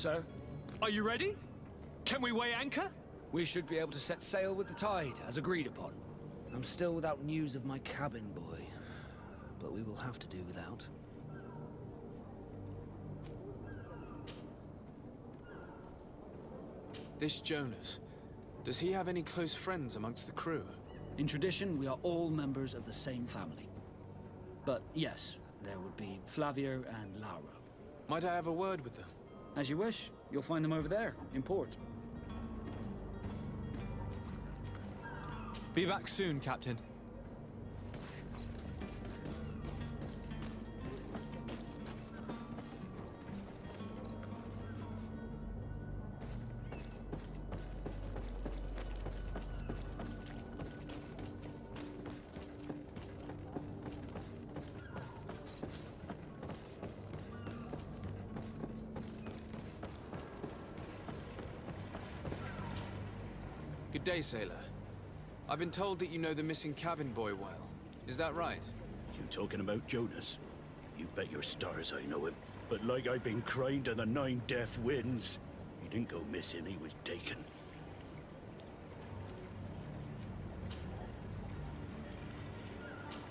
Sir? Are you ready? Can we weigh anchor? We should be able to set sail with the tide, as agreed upon. I'm still without news of my cabin boy, but we will have to do without. This Jonas, does he have any close friends amongst the crew? In tradition, we are all members of the same family. But yes, there would be Flavia and Laura. Might I have a word with them? As you wish. You'll find them over there, in port. Be back soon, Captain. Good day, sailor. I've been told that you know the missing cabin boy well. Is that right? You talking about Jonas? You bet your stars I know him. But like I've been crying to the 9 deaf winds, he didn't go missing, he was taken.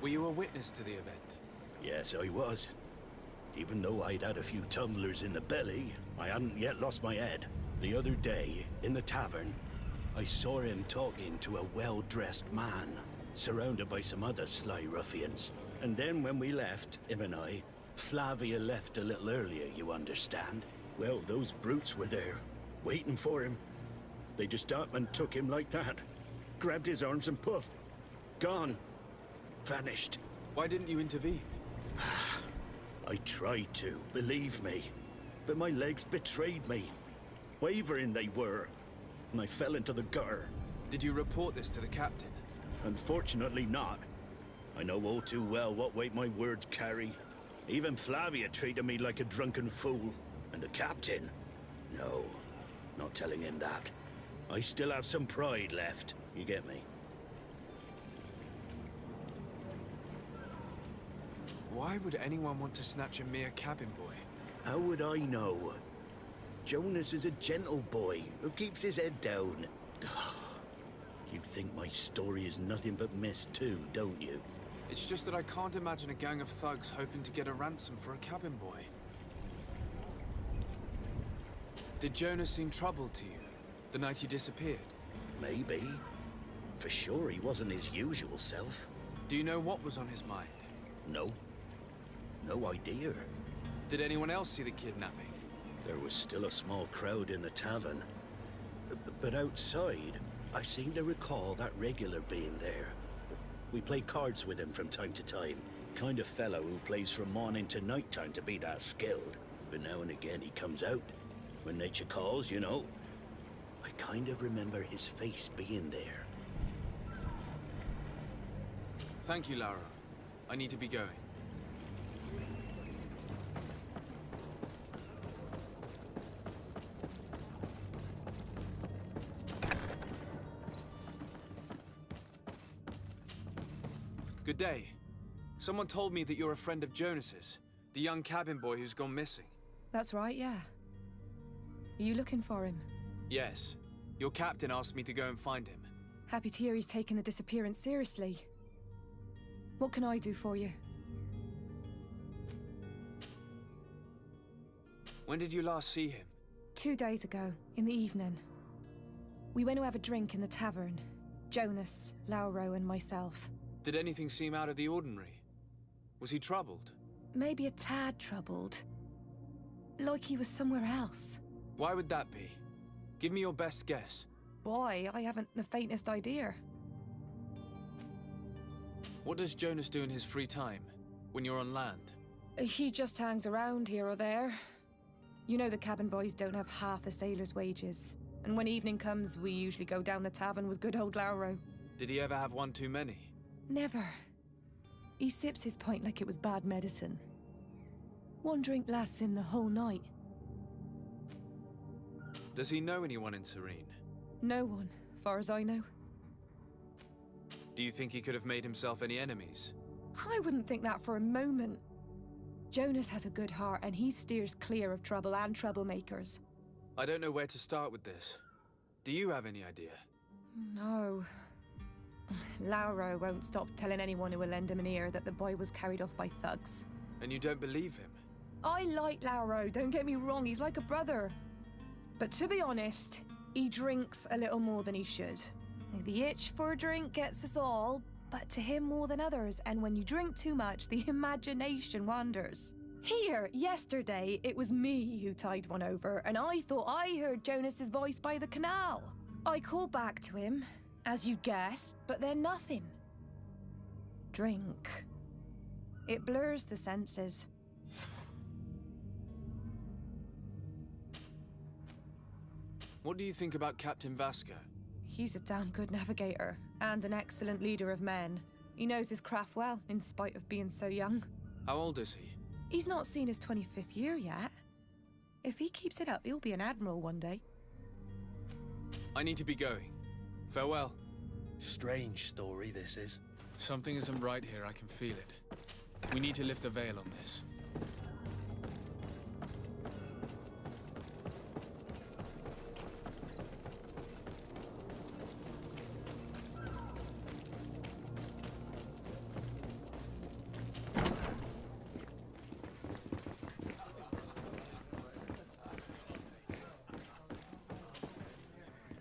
Were you a witness to the event? Yes, I was. Even though I'd had a few tumblers in the belly, I hadn't yet lost my head. The other day, in the tavern, I saw him talking to a well-dressed man, surrounded by some other sly ruffians. And then when we left, him and I, Flavia left a little earlier, you understand? Well, those brutes were there, waiting for him. They just up and took him like that. Grabbed his arms and poof. Gone. Vanished. Why didn't you intervene? I tried to, believe me. But my legs betrayed me. Wavering they were. And I fell into the gutter. Did you report this to the captain? Unfortunately not. I know all too well what weight my words carry. Even Flavia treated me like a drunken fool. And the captain? No, not telling him that. I still have some pride left, you get me? Why would anyone want to snatch a mere cabin boy? How would I know? Jonas is a gentle boy who keeps his head down. You think my story is nothing but mist too, don't you? It's just that I can't imagine a gang of thugs hoping to get a ransom for a cabin boy. Did Jonas seem troubled to you, the night he disappeared? Maybe. For sure he wasn't his usual self. Do you know what was on his mind? No. No idea. Did anyone else see the kidnapping? There was still a small crowd in the tavern. But outside, I seem to recall that regular being there. We play cards with him from time to time. Kind of fellow who plays from morning to night time to be that skilled. But now and again he comes out. When nature calls, you know. I kind of remember his face being there. Thank you, Laura. I need to be going. Good day. Someone told me that you're a friend of Jonas's, the young cabin boy who's gone missing. That's right, yeah. Are you looking for him? Yes. Your captain asked me to go and find him. Happy to hear he's taken the disappearance seriously. What can I do for you? When did you last see him? 2 days ago, in the evening. We went to have a drink in the tavern. Jonas, Lauro and myself. Did anything seem out of the ordinary? Was he troubled? Maybe a tad troubled. Like he was somewhere else. Why would that be? Give me your best guess. Boy, I haven't the faintest idea. What does Jonas do in his free time, when you're on land? He just hangs around here or there. You know the cabin boys don't have half a sailor's wages. And when evening comes, we usually go down the tavern with good old Lauro. Did he ever have one too many? Never. He sips his pint like it was bad medicine. One drink lasts him the whole night. Does he know anyone in Serene? No one, far as I know. Do you think he could have made himself any enemies? I wouldn't think that for a moment. Jonas has a good heart and he steers clear of trouble and troublemakers. I don't know where to start with this. Do you have any idea? No. Lauro won't stop telling anyone who will lend him an ear that the boy was carried off by thugs. And you don't believe him? I like Lauro, don't get me wrong, he's like a brother. But to be honest, he drinks a little more than he should. The itch for a drink gets us all, but to him more than others, and when you drink too much, the imagination wanders. Here, yesterday, it was me who tied one over, and I thought I heard Jonas's voice by the canal. I called back to him, as you guessed, but then nothing. Drink. It blurs the senses. What do you think about Captain Vasco? He's a damn good navigator, and an excellent leader of men. He knows his craft well, in spite of being so young. How old is he? He's not seen his 25th year yet. If he keeps it up, he'll be an admiral one day. I need to be going. Farewell. Strange story, this is. Something isn't right here, I can feel it. We need to lift the veil on this.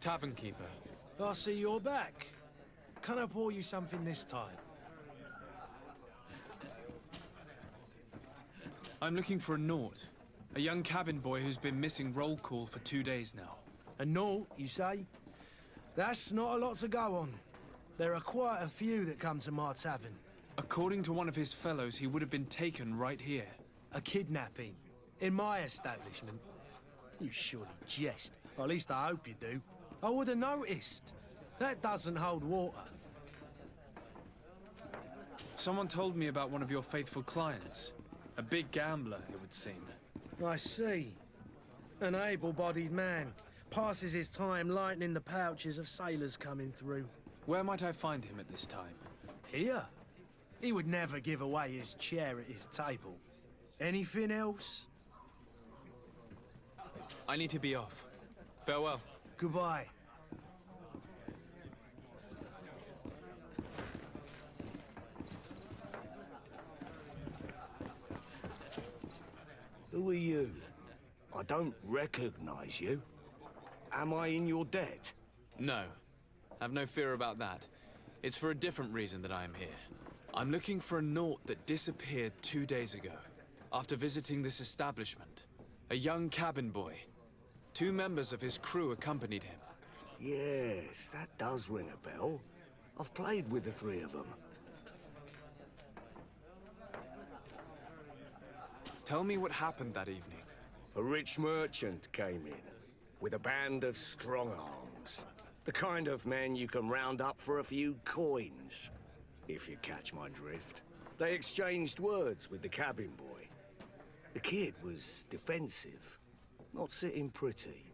Tavern keeper. I see you're back. Can I pour you something this time? I'm looking for a Naut. A young cabin boy who's been missing roll call for 2 days now. A Naut, you say? That's not a lot to go on. There are quite a few that come to my tavern. According to one of his fellows, he would have been taken right here. A kidnapping. In my establishment. You surely jest. Or at least I hope you do. I would have noticed. That doesn't hold water. Someone told me about one of your faithful clients. A big gambler, it would seem. I see. An able-bodied man. Passes his time lightening the pouches of sailors coming through. Where might I find him at this time? Here? He would never give away his chair at his table. Anything else? I need to be off. Farewell. Goodbye. Who are you? I don't recognize you. Am I in your debt? No. Have no fear about that. It's for a different reason that I am here. I'm looking for a Naut that disappeared 2 days ago, after visiting this establishment. A young cabin boy. 2 members of his crew accompanied him. Yes, that does ring a bell. I've played with the 3 of them. Tell me what happened that evening. A rich merchant came in, with a band of strong arms. The kind of men you can round up for a few coins, if you catch my drift. They exchanged words with the cabin boy. The kid was defensive, not sitting pretty.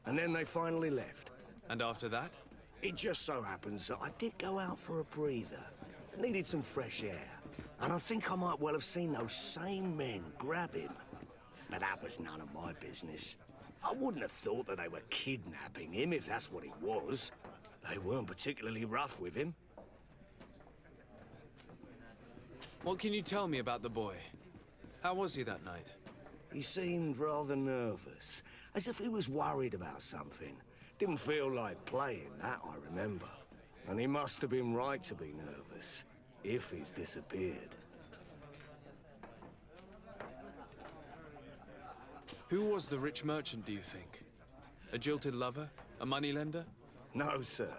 And then they finally left. And after that? It just so happens that I did go out for a breather. Needed some fresh air. And I think I might well have seen those same men grab him. But that was none of my business. I wouldn't have thought that they were kidnapping him, if that's what it was. They weren't particularly rough with him. What can you tell me about the boy? How was he that night? He seemed rather nervous, as if he was worried about something. Didn't feel like playing, that I remember. And he must have been right to be nervous, if he's disappeared. Who was the rich merchant, do you think? A jilted lover? A moneylender? No, sir.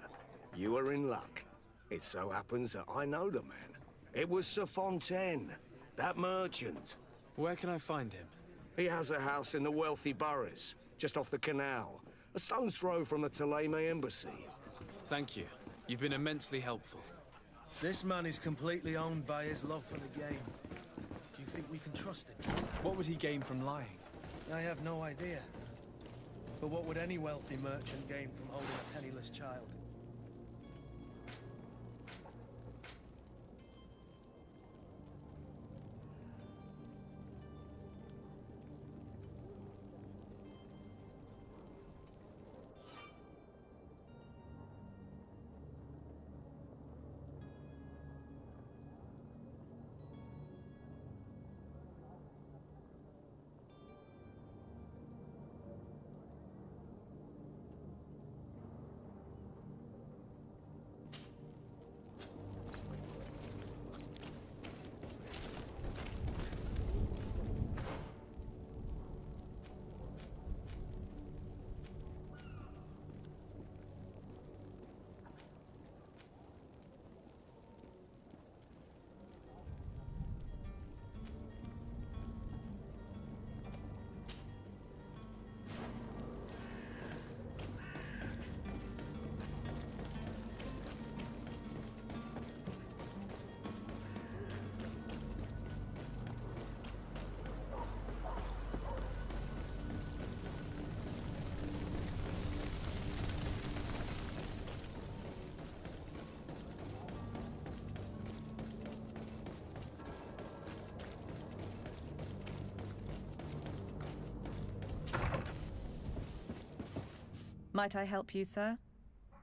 You are in luck. It so happens that I know the man. It was Sir Fontaine, that merchant. Where can I find him? He has a house in the wealthy boroughs, just off the canal. A stone's throw from the Theleme embassy. Thank you. You've been immensely helpful. This man is completely owned by his love for the game. Do you think we can trust him? What would he gain from lying? I have no idea. But what would any wealthy merchant gain from holding a penniless child? Might I help you, sir?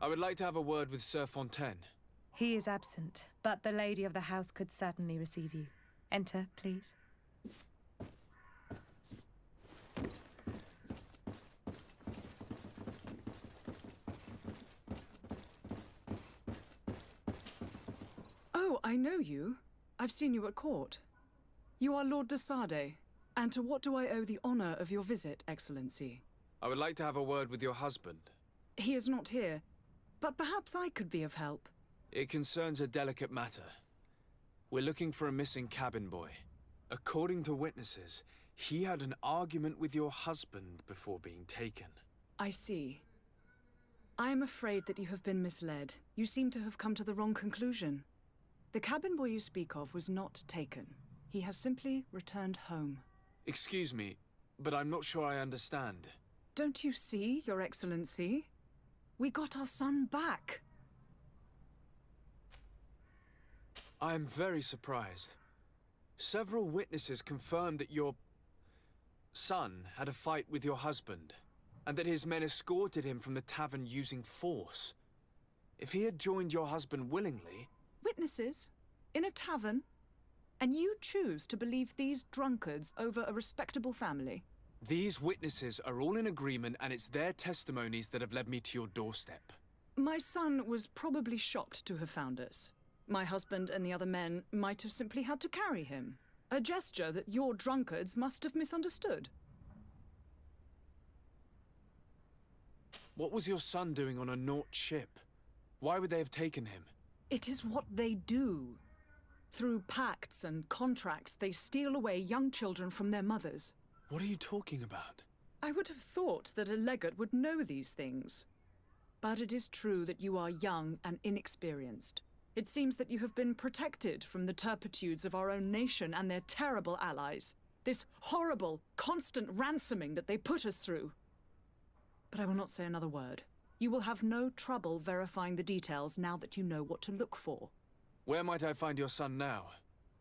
I would like to have a word with Sir Fontaine. He is absent, but the lady of the house could certainly receive you. Enter, please. Oh, I know you. I've seen you at court. You are Lord de Sade. And to what do I owe the honor of your visit, Excellency? I would like to have a word with your husband. He is not here, but perhaps I could be of help. It concerns a delicate matter. We're looking for a missing cabin boy. According to witnesses, he had an argument with your husband before being taken. I see. I am afraid that you have been misled. You seem to have come to the wrong conclusion. The cabin boy you speak of was not taken. He has simply returned home. Excuse me, but I'm not sure I understand. Don't you see, Your Excellency? We got our son back. I am very surprised. Several witnesses confirmed that your son had a fight with your husband, and that his men escorted him from the tavern using force. If he had joined your husband willingly... Witnesses? In a tavern? And you choose to believe these drunkards over a respectable family? These witnesses are all in agreement, and it's their testimonies that have led me to your doorstep. My son was probably shocked to have found us. My husband and the other men might have simply had to carry him. A gesture that your drunkards must have misunderstood. What was your son doing on a Naut ship? Why would they have taken him? It is what they do. Through pacts and contracts, they steal away young children from their mothers. What are you talking about? I would have thought that a legate would know these things. But it is true that you are young and inexperienced. It seems that you have been protected from the turpitudes of our own nation and their terrible allies. This horrible, constant ransoming that they put us through. But I will not say another word. You will have no trouble verifying the details now that you know what to look for. Where might I find your son now?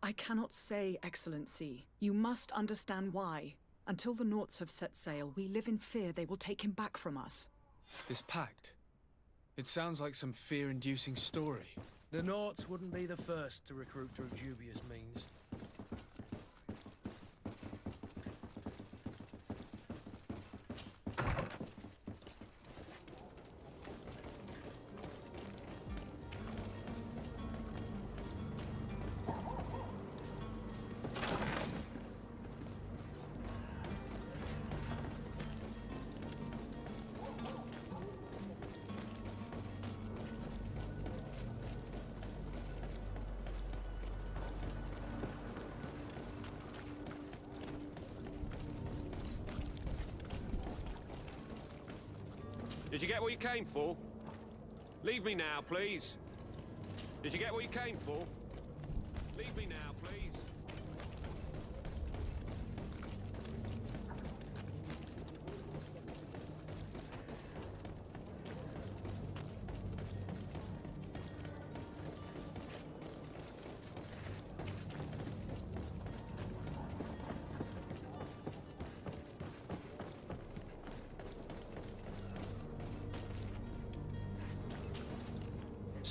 I cannot say, Excellency. You must understand why. Until the Nauts have set sail, we live in fear they will take him back from us. This pact? It sounds like some fear-inducing story. The Nauts wouldn't be the first to recruit through dubious means. Did you get what you came for? Leave me now, please. Did you get what you came for? Leave me now, please.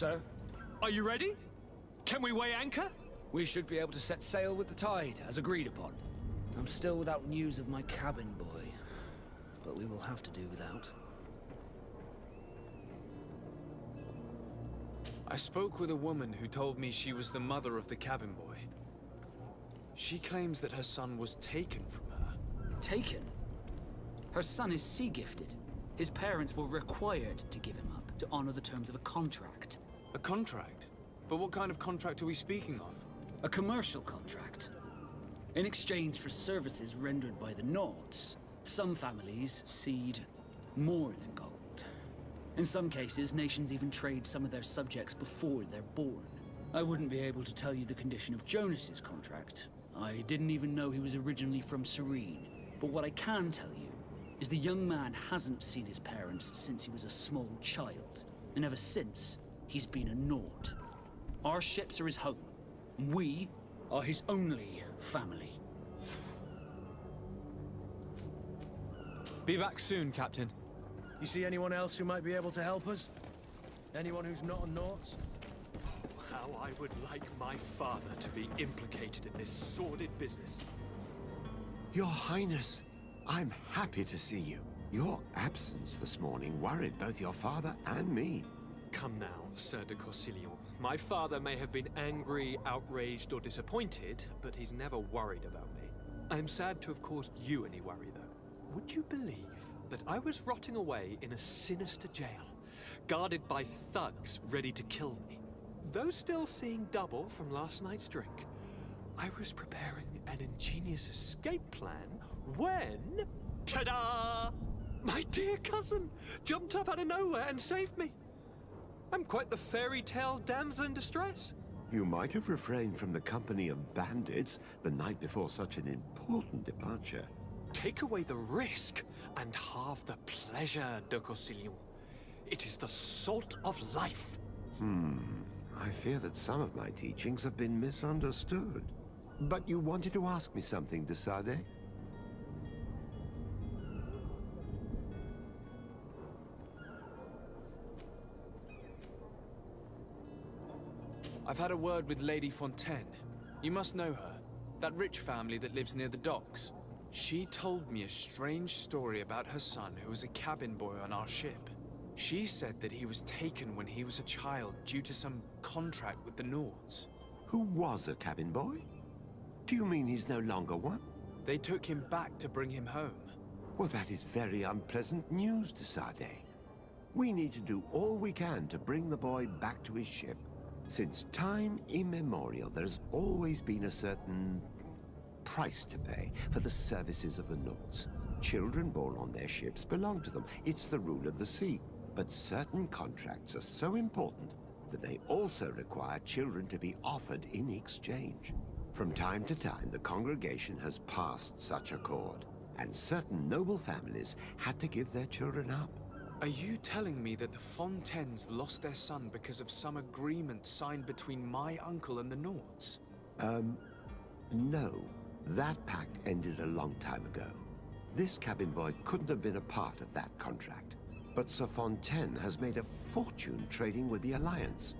Sir, Are you ready? Can we weigh anchor? we should be able to set sail with the tide, as agreed upon. I'm still without news of my cabin boy, but we will have to do without. I spoke with a woman who told me she was the mother of the cabin boy. She claims that her son was taken from her. Taken? Her son is sea-gifted. His parents were required to give him up to honor the terms of a contract. A contract? But what kind of contract are we speaking of? A commercial contract. In exchange for services rendered by the Nauts, some families cede more than gold. In some cases, nations even trade some of their subjects before they're born. I wouldn't be able to tell you the condition of Jonas's contract. I didn't even know he was originally from Serene. But what I can tell you is the young man hasn't seen his parents since he was a small child. And ever since, he's been a Naut. Our ships are his home. We are his only family. Be back soon, Captain. You see anyone else who might be able to help us? Anyone who's not a Nauts? How I would like my father to be implicated in this sordid business. Your Highness, I'm happy to see you. Your absence this morning worried both your father and me. Come now, Sir de Corsilion. My father may have been angry, outraged, or disappointed, but he's never worried about me. I am sad to have caused you any worry, though. Would you believe that I was rotting away in a sinister jail, guarded by thugs ready to kill me? Though still seeing double from last night's drink, I was preparing an ingenious escape plan when... ta-da! My dear cousin jumped up out of nowhere and saved me. I'm quite the fairy tale damsel in distress. You might have refrained from the company of bandits the night before such an important departure. Take away the risk and halve the pleasure, de Corsilion. It is the salt of life. I fear that some of my teachings have been misunderstood. But you wanted to ask me something, de Sade? I've had a word with Lady Fontaine. You must know her. That rich family that lives near the docks. She told me a strange story about her son who was a cabin boy on our ship. She said that he was taken when he was a child due to some contract with the Nords. Who was a cabin boy? Do you mean he's no longer one? They took him back to bring him home. Well, that is very unpleasant news, de Sade. We need to do all we can to bring the boy back to his ship. Since time immemorial, there's always been a certain price to pay for the services of the Nords. Children born on their ships belong to them. It's the rule of the sea. But certain contracts are so important that they also require children to be offered in exchange. From time to time, the congregation has passed such accord, and certain noble families had to give their children up. Are you telling me that the Fontaines lost their son because of some agreement signed between my uncle and the Nords? No. That pact ended a long time ago. This cabin boy couldn't have been a part of that contract. But Sir Fontaine has made a fortune trading with the Alliance,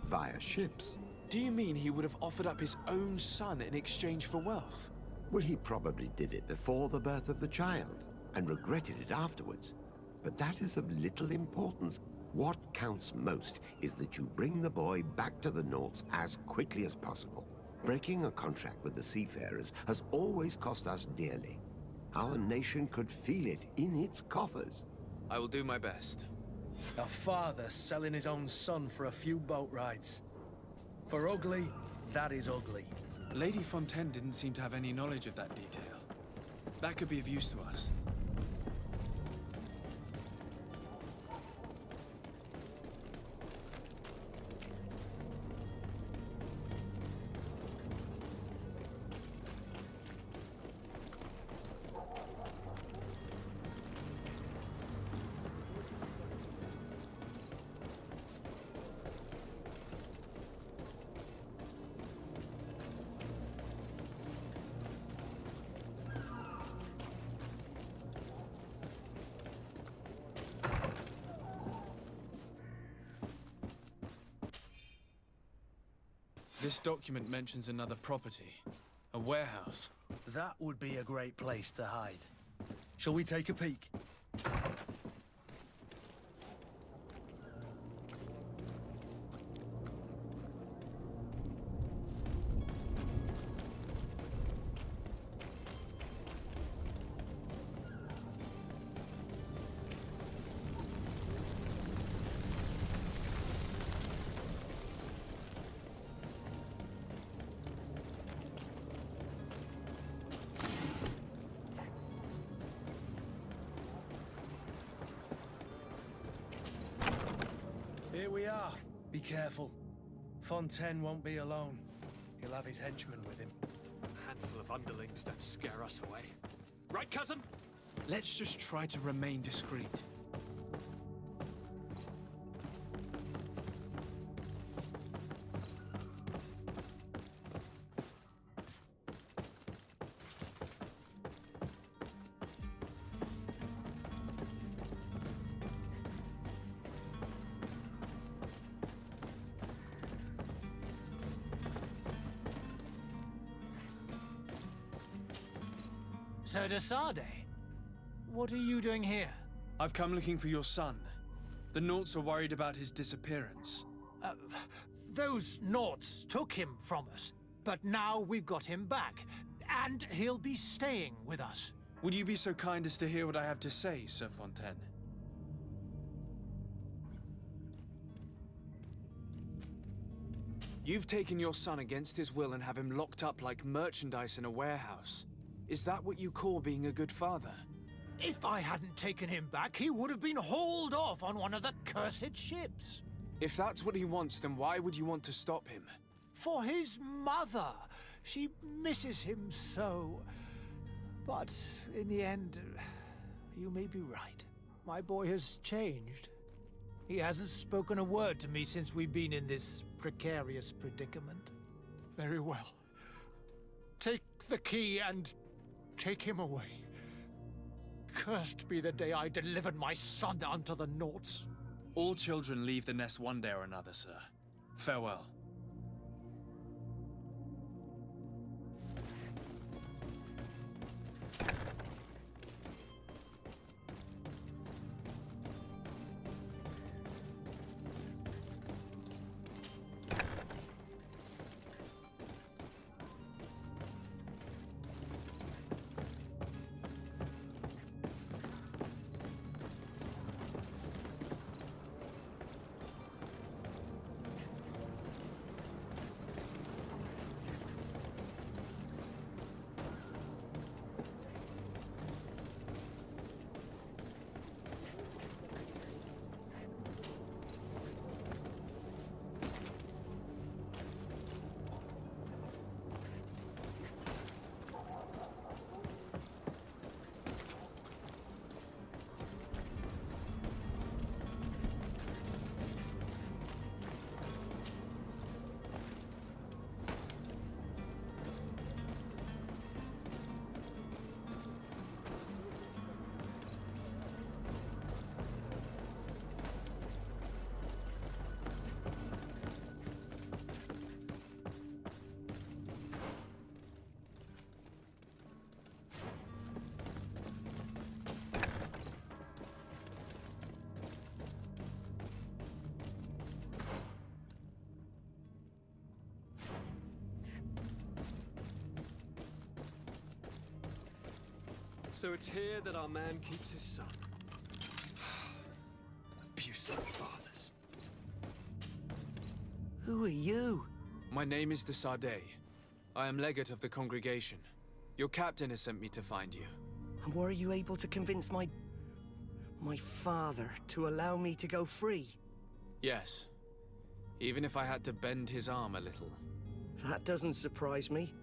via ships. Do you mean he would have offered up his own son in exchange for wealth? Well, he probably did it before the birth of the child, and regretted it afterwards. But that is of little importance. What counts most is that you bring the boy back to the Nords as quickly as possible. Breaking a contract with the seafarers has always cost us dearly. Our nation could feel it in its coffers. I will do my best. A father selling his own son for a few boat rides. For ugly, that is ugly. Lady Fontaine didn't seem to have any knowledge of that detail. That could be of use to us. This document mentions another property. A warehouse. That would be a great place to hide. Shall we take a peek? Here we are. Be careful. Fontaine won't be alone. He'll have his henchmen with him. A handful of underlings don't scare us away. Right, cousin? Let's just try to remain discreet. Sir de Sade, what are you doing here? I've come looking for your son. The Naughts are worried about his disappearance. Those Naughts took him from us, but now we've got him back, and he'll be staying with us. Would you be so kind as to hear what I have to say, Sir Fontaine? You've taken your son against his will and have him locked up like merchandise in a warehouse. Is that what you call being a good father? If I hadn't taken him back, he would have been hauled off on one of the cursed ships. If that's what he wants, then why would you want to stop him? For his mother. She misses him so. But in the end, you may be right. My boy has changed. He hasn't spoken a word to me since we've been in this precarious predicament. Very well. Take the key and take him away. Cursed be the day I delivered my son unto the Naughts. All children leave the nest one day or another, sir. Farewell. So it's here that our man keeps his son. Abusive fathers. Who are you? My name is de Sade. I am legate of the congregation. Your captain has sent me to find you. And were you able to convince my father to allow me to go free? Yes. Even if I had to bend his arm a little. That doesn't surprise me.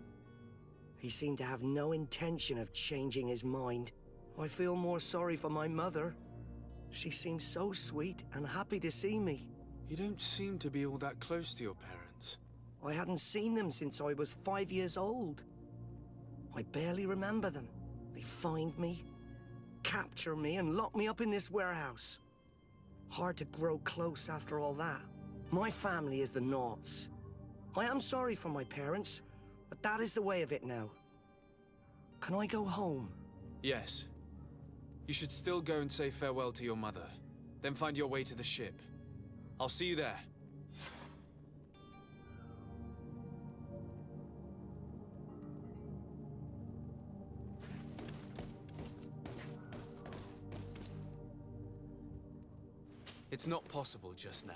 He seemed to have no intention of changing his mind. I feel more sorry for my mother. She seemed so sweet and happy to see me. You don't seem to be all that close to your parents. I hadn't seen them since I was 5 years old. I barely remember them. They find me, capture me, and lock me up in this warehouse. Hard to grow close after all that. My family is the Naughts. I am sorry for my parents, but that is the way of it now. Can I go home? Yes. You should still go and say farewell to your mother. Then find your way to the ship. I'll see you there. It's not possible just now.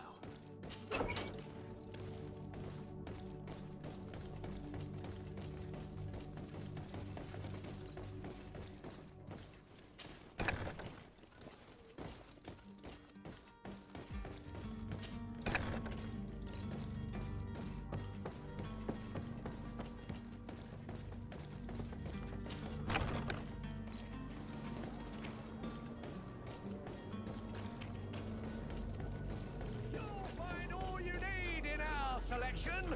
Selection.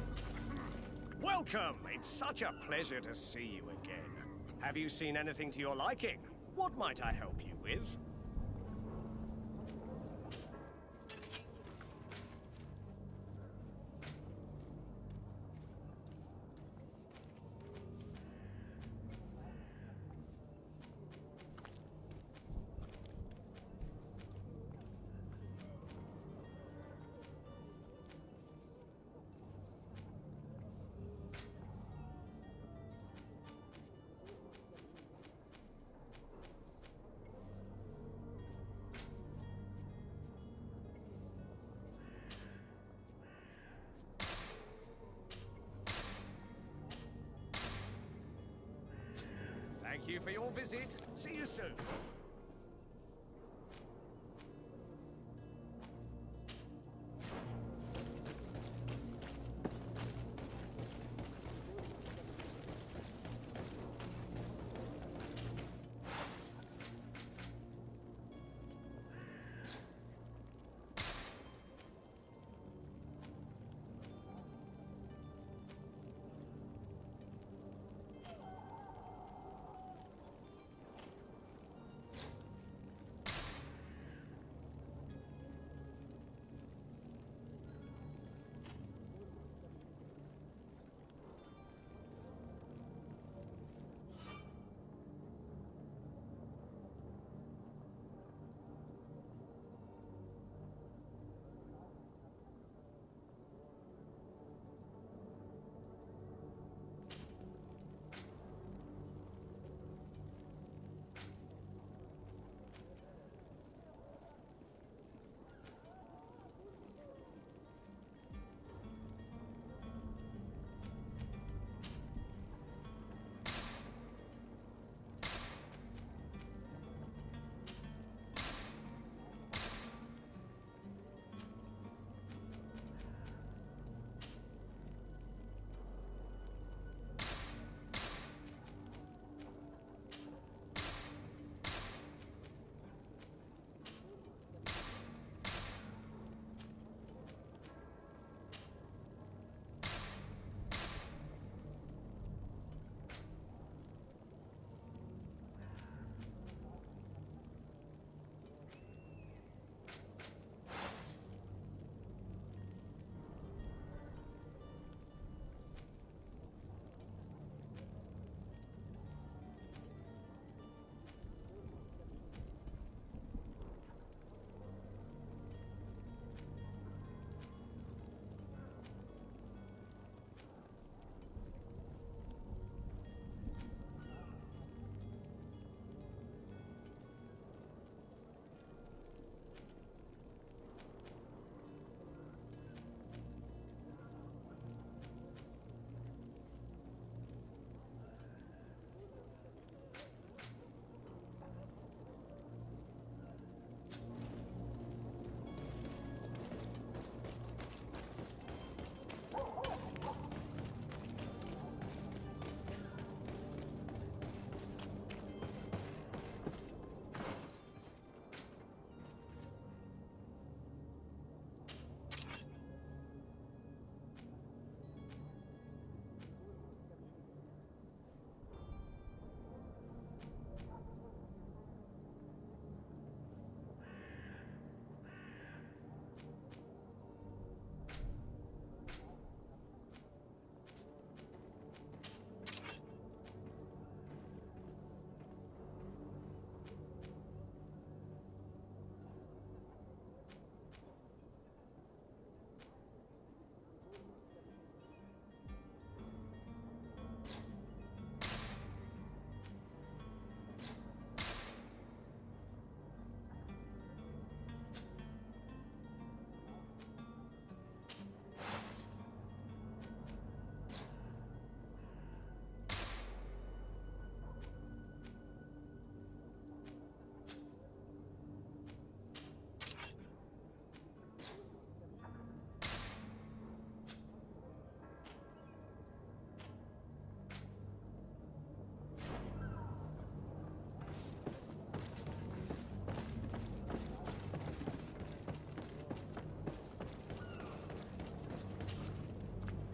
Welcome. It's such a pleasure to see you again. Have you seen anything to your liking? What might I help you with? your visit. See you soon.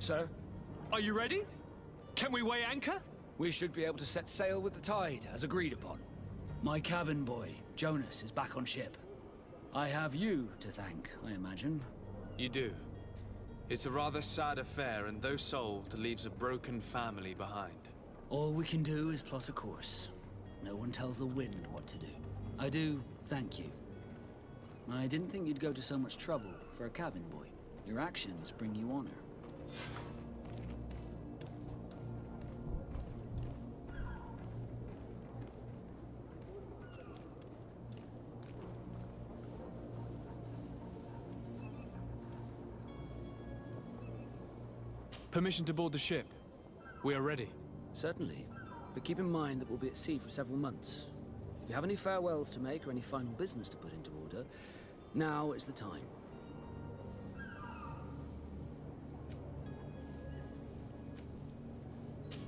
Sir, Are you ready? Can we weigh anchor? we should be able to set sail with the tide, as agreed upon. My cabin boy, Jonas, is back on ship. I have you to thank, I imagine. You do. It's a rather sad affair, and though solved, leaves a broken family behind. All we can do is plot a course. No one tells the wind what to do. I do thank you. I didn't think you'd go to so much trouble for a cabin boy. Your actions bring you honor. Permission to board the ship. We are ready. Certainly. but keep in mind that we'll be at sea for several months. If you have any farewells to make or any final business to put into order, now is the time.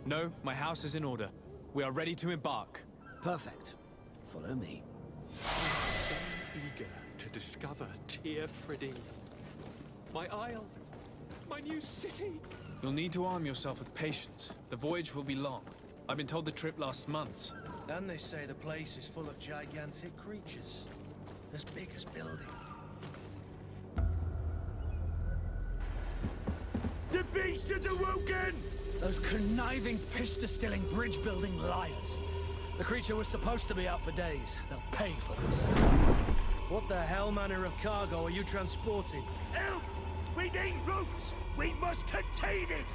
No, my house is in order. We are ready to embark. Perfect. Follow me. So eager to discover Tir Fridin. My isle, my new city. You'll need to arm yourself with patience. The voyage will be long. I've been told the trip lasts months. And they say the place is full of gigantic creatures. As big as buildings. The beast is awoken! Those conniving, piss-distilling, bridge-building liars. The creature was supposed to be out for days. They'll pay for this. What the hell manner of cargo are you transporting? Help! We need ropes! We must contain it!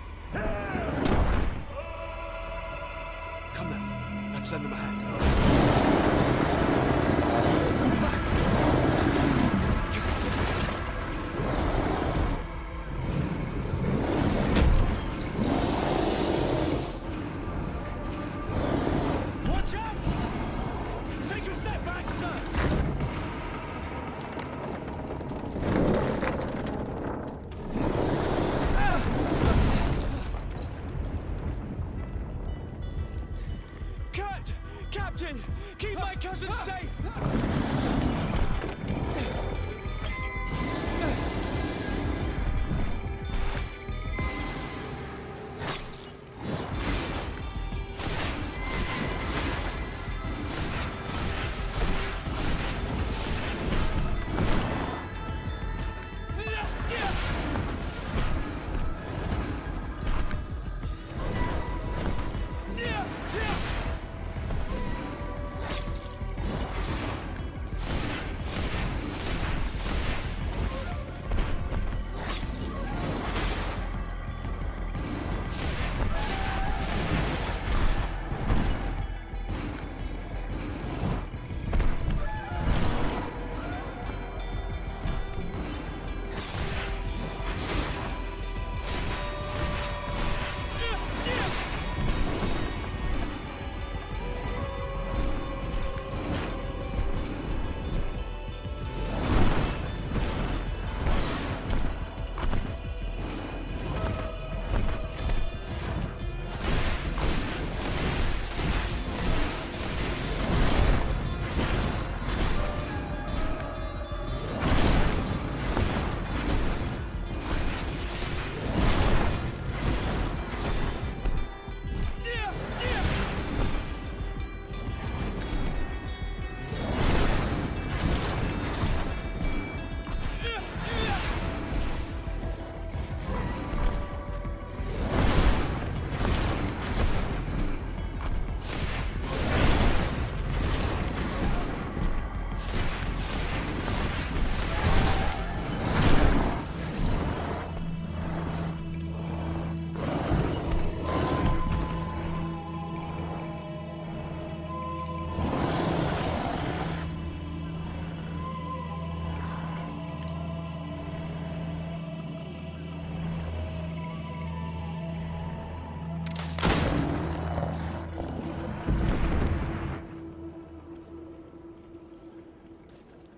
Come now, let's lend them a hand. Watch out! Take a step back, sir! Cut! Captain! Keep my cousin safe!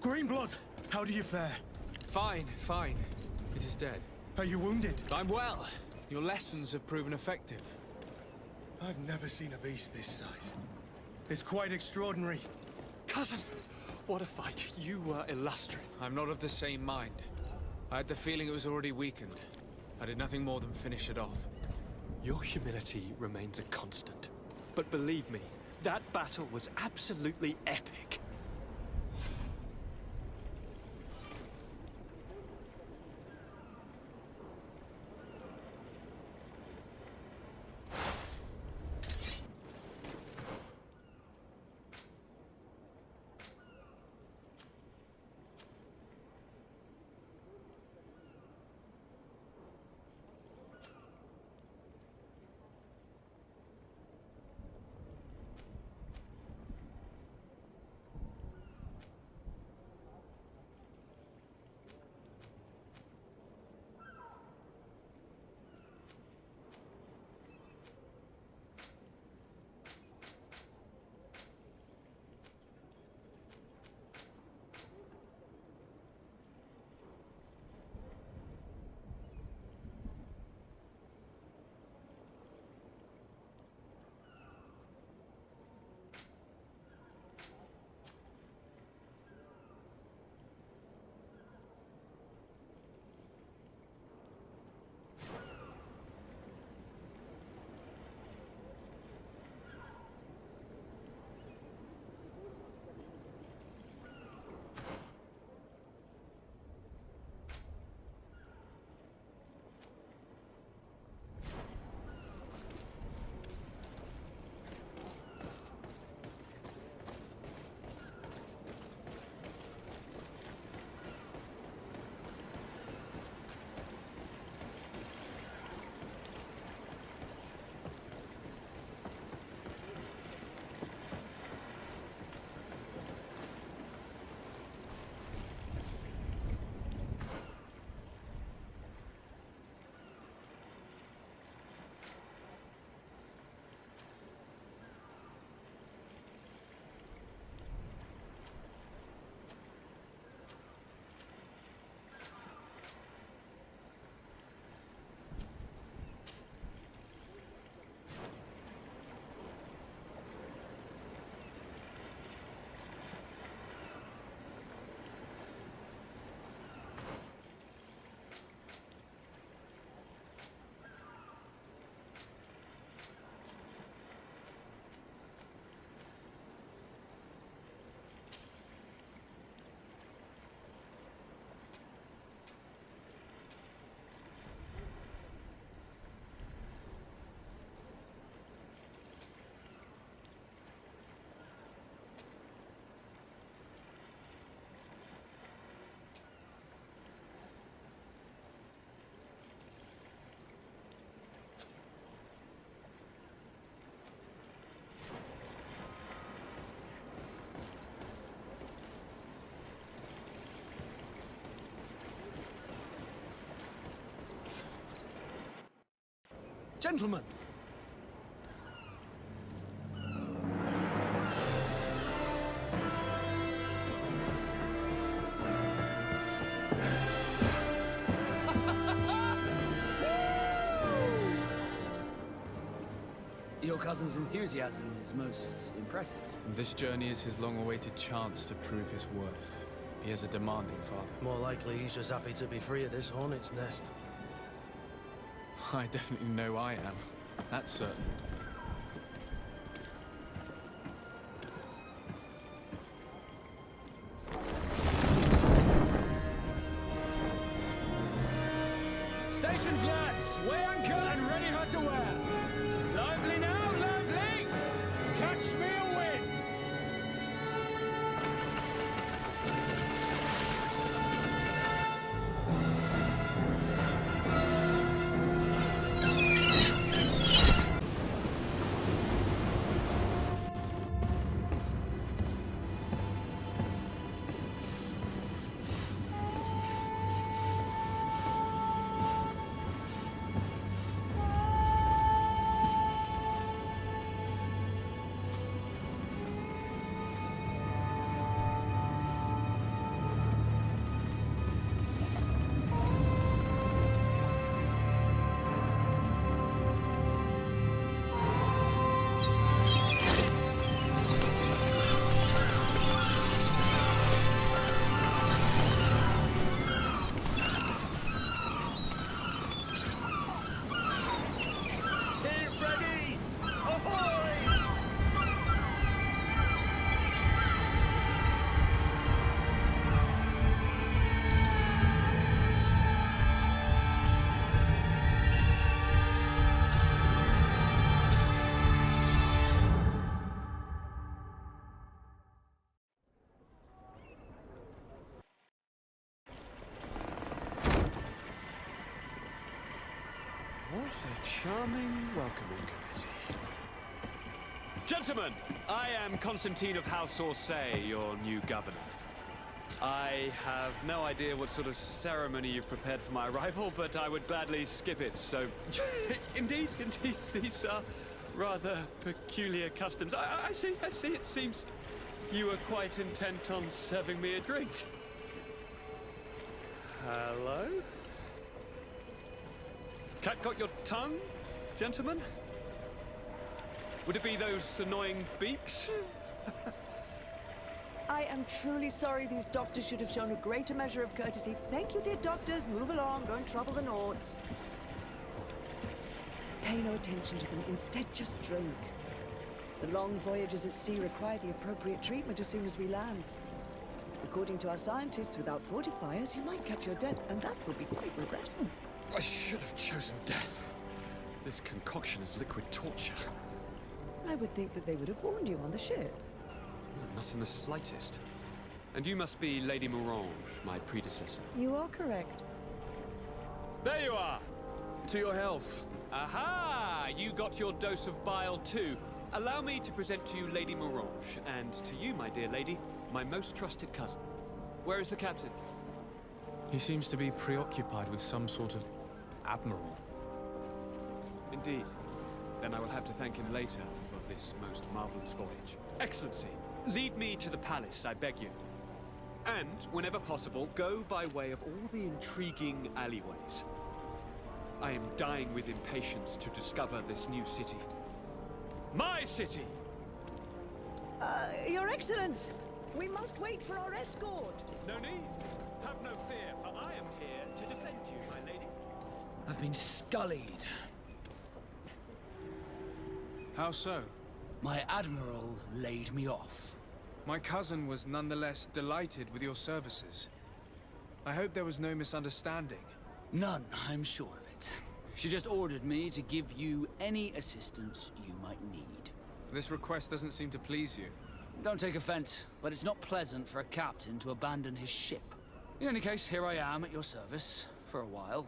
Greenblood, how do you fare? Fine, fine. It is dead. Are you wounded? I'm well. Your lessons have proven effective. I've never seen a beast this size. It's quite extraordinary. Cousin, what a fight. You were illustrious. I'm not of the same mind. I had the feeling it was already weakened. I did nothing more than finish it off. Your humility remains a constant. But believe me, that battle was absolutely epic. Gentlemen! Your cousin's enthusiasm is most impressive. This journey is his long-awaited chance to prove his worth. He has a demanding father. More likely he's just happy to be free of this hornet's nest. I definitely know I am. That's certain. Stations, lads! Weigh anchor and ready her to wear! Lively now, lively! Catch me a wind! What a charming welcoming committee. Gentlemen, I am Constantine of House Orsay, your new governor. I have no idea what sort of ceremony you've prepared for my arrival, but I would gladly skip it, so... indeed, these are rather peculiar customs. I see, it seems you are quite intent on serving me a drink. Hello? Cat got your tongue, gentlemen? Would it be those annoying beaks? I am truly sorry. These doctors should have shown a greater measure of courtesy. Thank you, dear doctors. Move along. Don't trouble the Nords. Pay no attention to them. Instead, just drink. The long voyages at sea require the appropriate treatment as soon as we land. According to our scientists, without fortifiers, you might catch your death, and that will be quite regrettable. I should have chosen death. This concoction is liquid torture. I would think that they would have warned you on the ship. Not in the slightest. And you must be Lady Morange, my predecessor. You are correct. There you are! To your health. Aha! You got your dose of bile too. Allow me to present to you Lady Morange, and to you, my dear lady, my most trusted cousin. Where is the captain? He seems to be preoccupied with some sort of admiral. Indeed. Then I will have to thank him later for this most marvelous voyage. Excellency, lead me to the palace, I beg you. And, whenever possible, go by way of all the intriguing alleyways. I am dying with impatience to discover this new city. My city! Your Excellence! We must wait for our escort! No need. Have no fear, for I am here to defend you, my lady. I've been scullied. How so? My admiral laid me off. My cousin was nonetheless delighted with your services. I hope there was no misunderstanding. None, I'm sure of it. She just ordered me to give you any assistance you might need. This request doesn't seem to please you. Don't take offense, but it's not pleasant for a captain to abandon his ship. In any case, here I am at your service, for a while.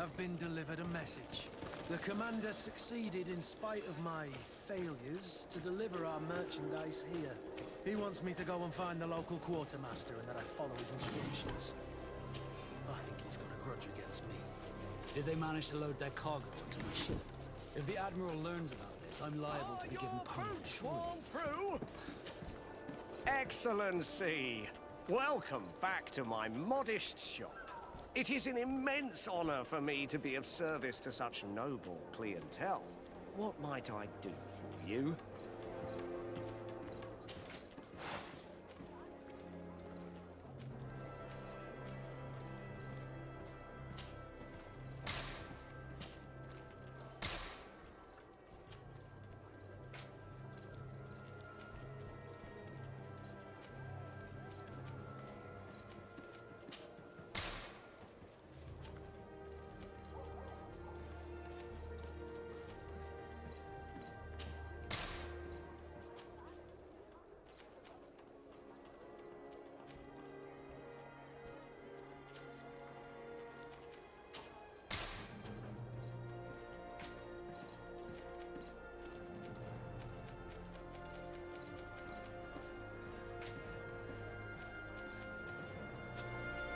I've been delivered a message. The commander succeeded in spite of my failures to deliver our merchandise here. He wants me to go and find the local quartermaster and that I follow his instructions. I think he's got a grudge against me. Did they manage to load their cargo onto my ship? If the Admiral learns about this, I'm liable to be given punishment. Through? Excellency, welcome back to my modest shop. It is an immense honor for me to be of service to such noble clientele. What might I do for you?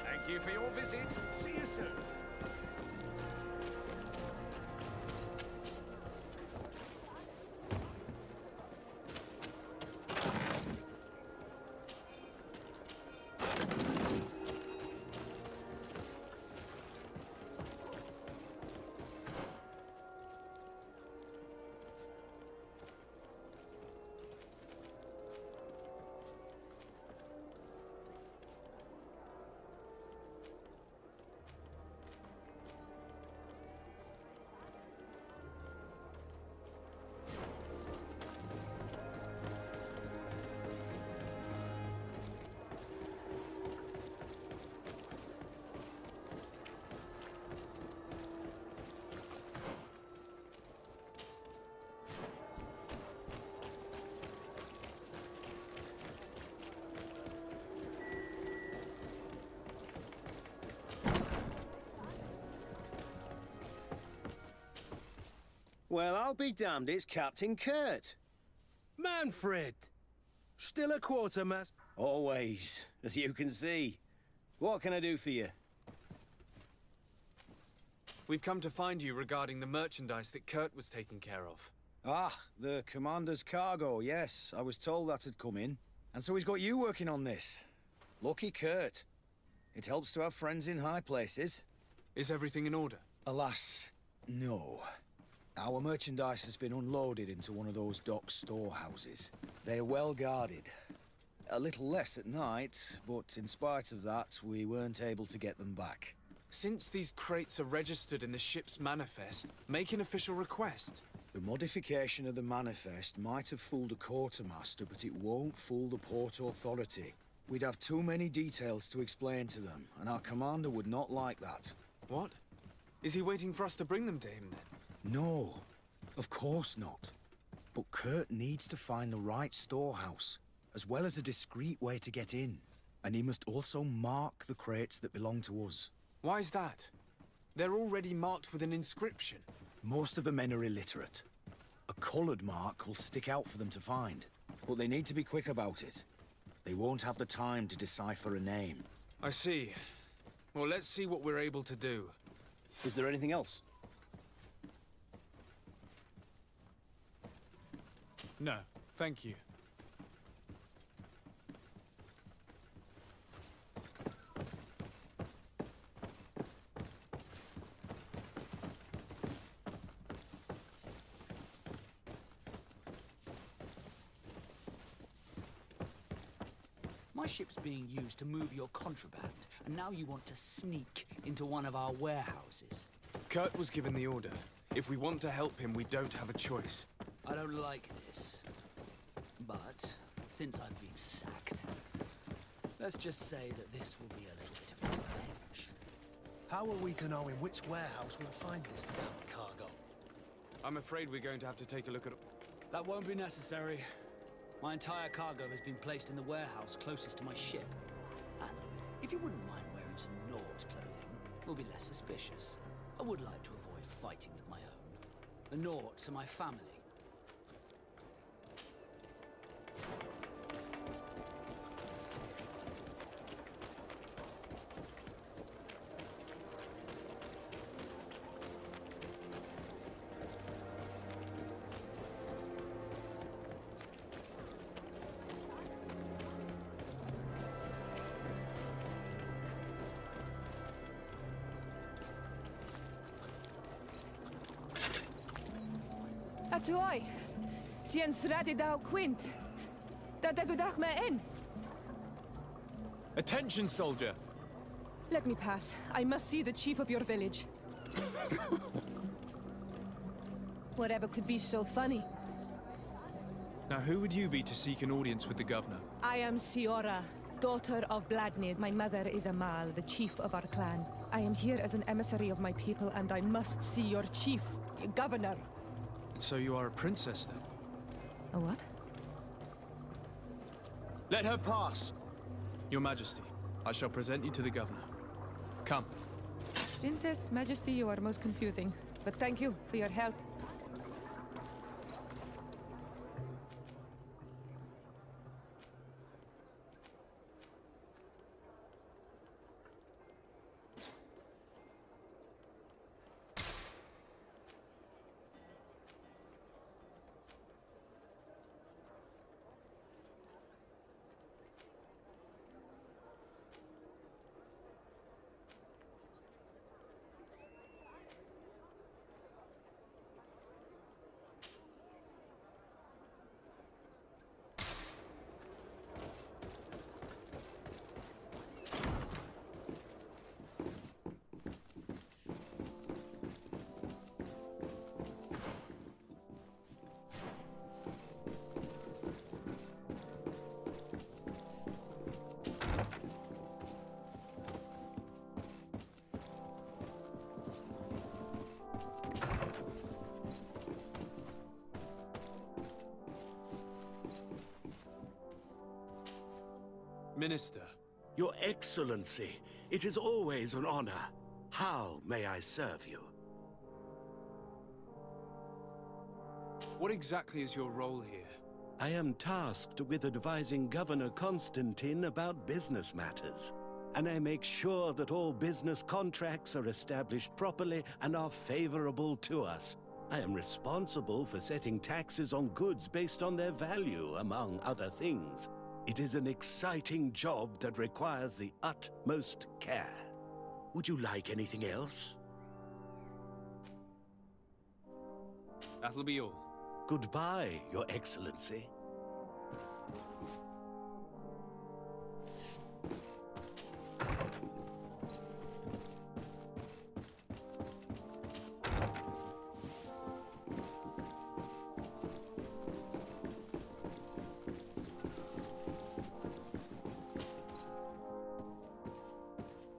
Thank you for your visit. See you soon. Well, I'll be damned, it's Captain Kurt. Manfred! Still a quartermaster? Always, as you can see. What can I do for you? We've come to find you regarding the merchandise that Kurt was taking care of. Ah, the commander's cargo, yes. I was told that had come in. And so he's got you working on this. Lucky Kurt. It helps to have friends in high places. Is everything in order? Alas, no. Our merchandise has been unloaded into one of those dock storehouses. They're well guarded. A little less at night, but in spite of that, we weren't able to get them back. Since these crates are registered in the ship's manifest, make an official request. The modification of the manifest might have fooled a quartermaster, but it won't fool the Port Authority. We'd have too many details to explain to them, and our commander would not like that. What? Is he waiting for us to bring them to him, then? No, of course not. But Kurt needs to find the right storehouse, as well as a discreet way to get in. And he must also mark the crates that belong to us. Why is that? They're already marked with an inscription. Most of the men are illiterate. A coloured mark will stick out for them to find, but they need to be quick about it. They won't have the time to decipher a name. I see. Well, let's see what we're able to do. Is there anything else? No, thank you. My ship's being used to move your contraband, and now you want to sneak into one of our warehouses. Kurt was given the order. If we want to help him, we don't have a choice. I don't like this. But, since I've been sacked, let's just say that this will be a little bit of revenge. How are we to know in which warehouse we'll find this damn cargo? I'm afraid we're going to have to take a look at... That won't be necessary. My entire cargo has been placed in the warehouse closest to my ship. And if you wouldn't mind wearing some Nord clothing, we'll be less suspicious. I would like to avoid fighting with my own. The Norts are my family. Atuai, sien sradi dau quint. Da dagudach me in. Attention, soldier! Let me pass. I must see the chief of your village. Whatever could be so funny. Now, who would you be to seek an audience with the governor? I am Siora, daughter of Bladnid. My mother is Amal, the chief of our clan. I am here as an emissary of my people, and I must see your chief, governor. So you are a princess, then? A what? Let her pass! Your Majesty, I shall present you to the governor. Come. Princess, Majesty, you are most confusing. But thank you for your help. Minister. Your Excellency, it is always an honor. How may I serve you? What exactly is your role here? I am tasked with advising Governor Constantine about business matters. And I make sure that all business contracts are established properly and are favorable to us. I am responsible for setting taxes on goods based on their value, among other things. It is an exciting job that requires the utmost care. Would you like anything else? That'll be all. Goodbye, Your Excellency.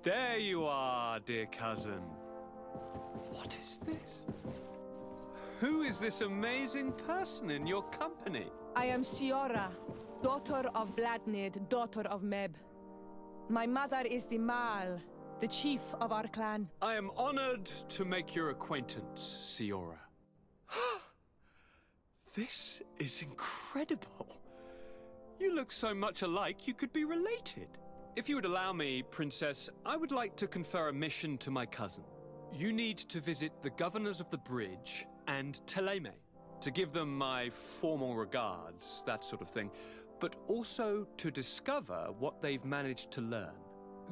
There you are, dear cousin. What is this? Who is this amazing person in your company? I am Siora, daughter of Bladnid, daughter of Meb. My mother is the Mal, the chief of our clan. I am honored to make your acquaintance, Siora. This is incredible. You look so much alike you could be related. If you would allow me, Princess, I would like to confer a mission to my cousin. You need to visit the governors of the bridge and Teleme, to give them my formal regards, that sort of thing, but also to discover what they've managed to learn.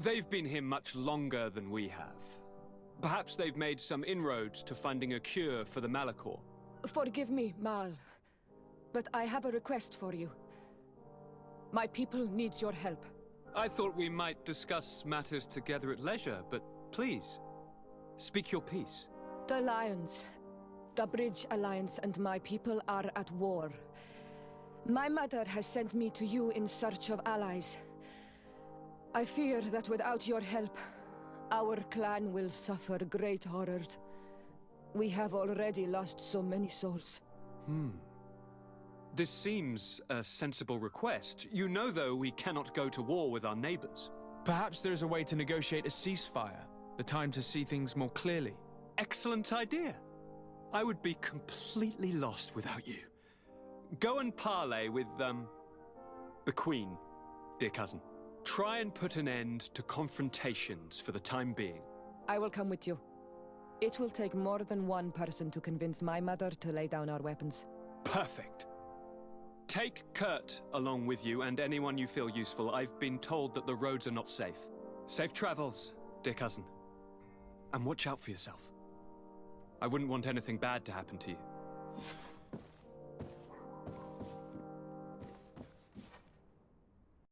They've been here much longer than we have. Perhaps they've made some inroads to finding a cure for the Malachor. Forgive me, Mal, but I have a request for you. My people needs your help. I thought we might discuss matters together at leisure, but please, speak your piece. The Lions, the Bridge Alliance and my people are at war. My mother has sent me to you in search of allies. I fear that without your help, our clan will suffer great horrors. We have already lost so many souls. This seems a sensible request. You know, though, we cannot go to war with our neighbors. Perhaps there is a way to negotiate a ceasefire, the time to see things more clearly. excellent idea. I would be completely lost without you. Go and parley with, the Queen, dear cousin. Try and put an end to confrontations for the time being. I will come with you. It will take more than one person to convince my mother to lay down our weapons. Perfect. Take Kurt along with you and anyone you feel useful. I've been told that the roads are not safe. Safe travels, dear cousin. And watch out for yourself. I wouldn't want anything bad to happen to you.